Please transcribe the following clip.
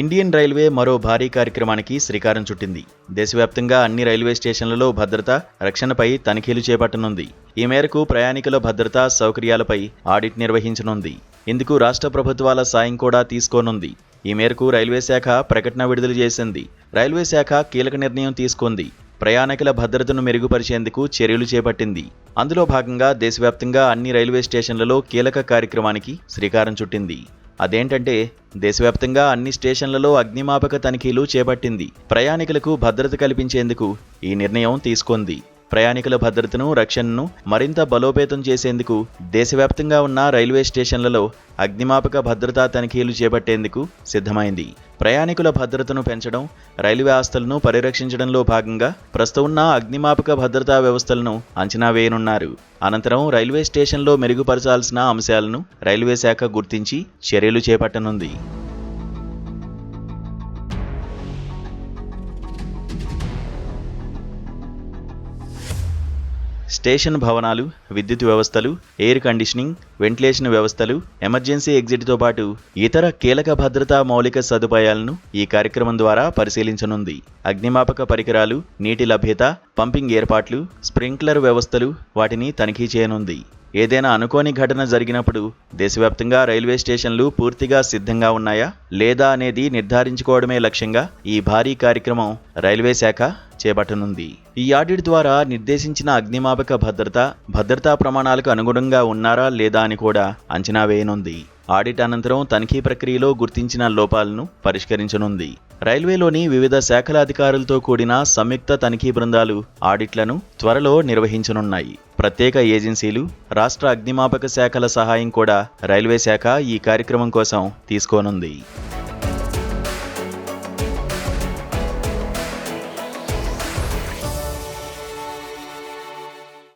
Indian railway మరో భారీ కార్యక్రమానికి శ్రీకారం చుట్టింది. దేశవ్యాప్తంగా అన్ని రైల్వే స్టేషన్లలో భద్రత, రక్షణపై తనిఖీలు చేపట్టనుంది. ఈ మేరకు ప్రయాణికుల భద్రతా సౌకర్యాలపై ఆడిట్ నిర్వహించనుంది. ఇందుకు రాష్ట్ర ప్రభుత్వాల సాయం కూడా తీసుకోనుంది. ఈ మేరకు రైల్వే శాఖ ప్రకటన విడుదల చేసింది. రైల్వే శాఖ కీలక నిర్ణయం తీసుకుంది. ప్రయాణికుల భద్రతను మెరుగుపరిచేందుకు చర్యలు చేపట్టింది. అందులో భాగంగా దేశవ్యాప్తంగా అన్ని రైల్వే స్టేషన్లలో కీలక కార్యక్రమానికి శ్రీకారం చుట్టింది. అదేంటంటే దేశవ్యాప్తంగా అన్ని స్టేషన్లలో అగ్నిమాపక తనిఖీలు చేపట్టింది. ప్రయాణికులకు భద్రత కల్పించేందుకు ఈ నిర్ణయం తీసుకుంది. ప్రయాణికుల భద్రతను, రక్షణను మరింత బలోపేతం చేసేందుకు దేశవ్యాప్తంగా ఉన్న రైల్వే స్టేషన్లలో అగ్నిమాపక భద్రతా తనిఖీలు చేపట్టేందుకు సిద్ధమైంది. ప్రయాణికుల భద్రతను పెంచడం, రైల్వే ఆస్తులను పరిరక్షించడంలో భాగంగా ప్రస్తుతం ఉన్న అగ్నిమాపక భద్రతా వ్యవస్థలను అంచనా వేయనున్నారు. అనంతరం రైల్వే స్టేషన్లో మెరుగుపరచాల్సిన అంశాలను రైల్వే శాఖ గుర్తించి చర్యలు చేపట్టనుంది. స్టేషన్ భవనాలు, విద్యుత్ వ్యవస్థలు, ఎయిర్ కండిషనింగ్, వెంటిలేషన్ వ్యవస్థలు, ఎమర్జెన్సీ ఎగ్జిట్తో పాటు ఇతర కీలక భద్రతా మౌలిక సదుపాయాలను ఈ కార్యక్రమం ద్వారా పరిశీలించనుంది. అగ్నిమాపక పరికరాలు, నీటి లభ్యత, పంపింగ్ ఏర్పాట్లు, స్ప్రింక్లర్ వ్యవస్థలు వాటిని తనిఖీ చేయనుంది. ఏదైనా అనుకోని ఘటన జరిగినప్పుడు దేశవ్యాప్తంగా రైల్వే స్టేషన్లు పూర్తిగా సిద్ధంగా ఉన్నాయా లేదా అనేది నిర్ధారించుకోవడమే లక్ష్యంగా ఈ భారీ కార్యక్రమం రైల్వే శాఖ చేపట్టనుంది. ఈ ఆడిట్ ద్వారా నిర్దేశించిన అగ్నిమాపక భద్రతా ప్రమాణాలకు అనుగుణంగా ఉన్నారా లేదా అని కూడా అంచనా వేయనుంది. ఆడిట్ అనంతరం తనిఖీ ప్రక్రియలో గుర్తించిన లోపాలను పరిష్కరించనుంది. రైల్వేలోని వివిధ శాఖల అధికారులతో కూడిన సంయుక్త తనిఖీ బృందాలు ఆడిట్లను త్వరలో నిర్వహించనున్నాయి. ప్రత్యేక ఏజెన్సీలు, రాష్ట్ర అగ్నిమాపక శాఖల సహాయం కూడా రైల్వే శాఖ ఈ కార్యక్రమం కోసం తీసుకోనుంది.